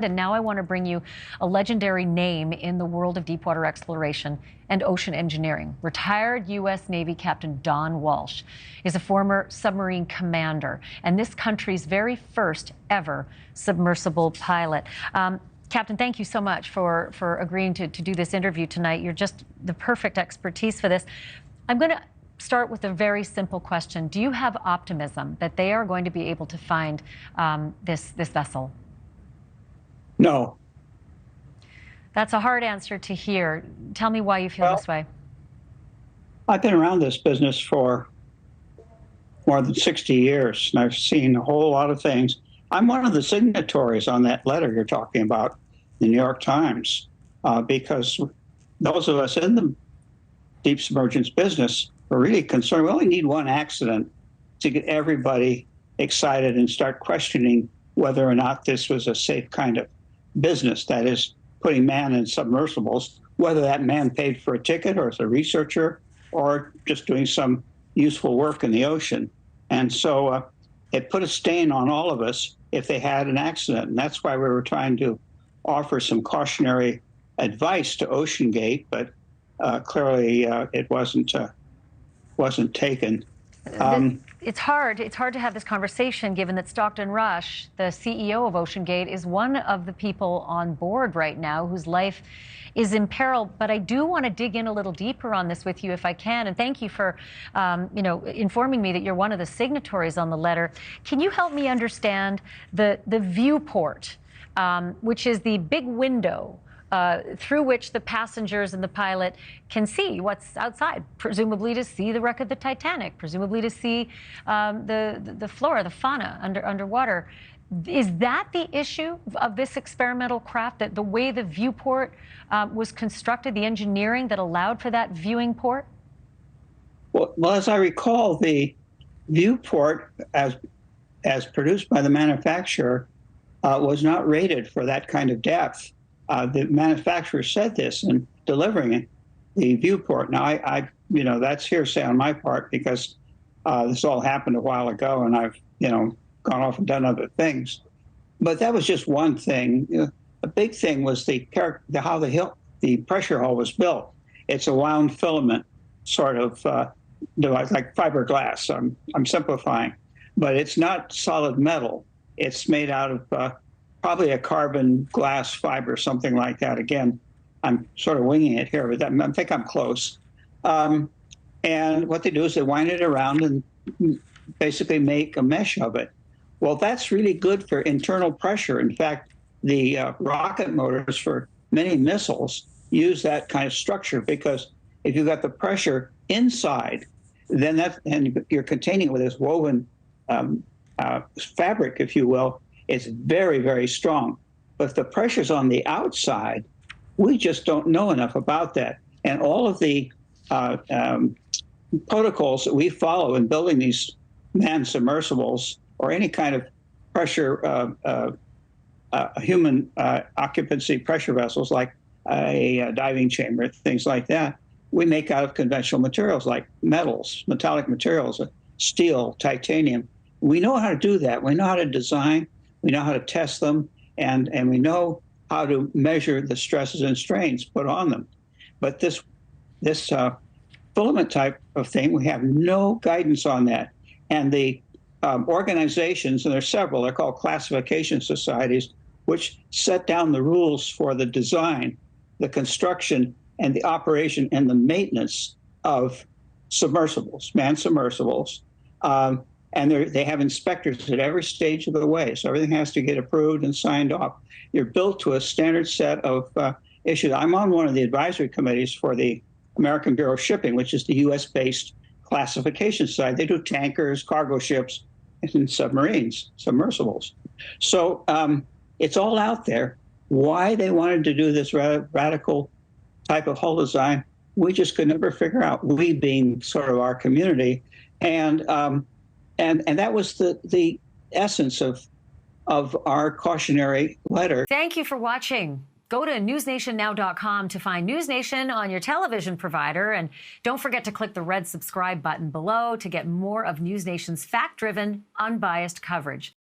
And now I want to bring you a legendary name in the world of deepwater exploration and ocean engineering. Retired U.S. Navy Captain Don Walsh is a former submarine commander and this country's very first ever submersible pilot. Captain, thank you so much for agreeing to do this interview tonight. You're just the perfect expertise for this. I'm going to start with a very simple question. Do you have optimism that they are going to be able to find this vessel? No. That's a hard answer to hear. Tell me why you feel this way. I've been around this business for more than 60 years, and I've seen a whole lot of things. I'm one of the signatories on that letter you're talking about, the New York Times, because those of us in the deep submergence business are really concerned. We only need one accident to get everybody excited and start questioning whether or not this was a safe kind of business, that is, putting man in submersibles, whether that man paid for a ticket or as a researcher or just doing some useful work in the ocean. And so it put a stain on all of us if they had an accident. And that's why we were trying to offer some cautionary advice to OceanGate, but clearly it wasn't taken. It's hard to have this conversation given that Stockton Rush, the CEO of OceanGate, is one of the people on board right now whose life is in peril. But I do want to dig in a little deeper on this with you if I can. And thank you for, informing me that you're one of the signatories on the letter. Can you help me understand the viewport, which is the big window through which the passengers and the pilot can see what's outside, presumably to see the wreck of the Titanic, presumably to see the flora, the fauna underwater. Is that the issue of this experimental craft, that the way the viewport was constructed, the engineering that allowed for that viewing port? Well, as I recall, the viewport, as produced by the manufacturer, was not rated for that kind of depth. The manufacturer said this in delivering it, the viewport. Now, that's hearsay on my part because this all happened a while ago, and I've, gone off and done other things. But that was just one thing. A big thing was how the pressure hull was built. It's a wound filament, sort of like fiberglass. I'm simplifying, but it's not solid metal. It's made out of probably a carbon glass fiber, something like that. Again, I'm sort of winging it here, but I think I'm close. And what they do is they wind it around and basically make a mesh of it. Well, that's really good for internal pressure. In fact, the rocket motors for many missiles use that kind of structure because if you've got the pressure inside, then and you're containing it with this woven fabric, if you will, it's very, very strong. But if the pressure's on the outside, we just don't know enough about that. And all of the protocols that we follow in building these manned submersibles or any kind of pressure, human occupancy pressure vessels like a diving chamber, things like that, we make out of conventional materials like metals, metallic materials, steel, titanium. We know how to do that. We know how to design. We know how to test them, and we know how to measure the stresses and strains put on them. But this filament type of thing, we have no guidance on that. And the organizations, and there's several, they're called classification societies, which set down the rules for the design, the construction, and the operation and the maintenance of submersibles, manned submersibles. And they have inspectors at every stage of the way. So everything has to get approved and signed off. You're built to a standard set of issues. I'm on one of the advisory committees for the American Bureau of Shipping, which is the US-based classification side. They do tankers, cargo ships, and submarines, submersibles. So it's all out there. Why they wanted to do this radical type of hull design, we just could never figure out, we being sort of our community. And that was the essence of our cautionary letter. Thank you for watching. Go to newsnationnow.com to find NewsNation on your television provider. And don't forget to click the red subscribe button below to get more of NewsNation's fact-driven, unbiased coverage.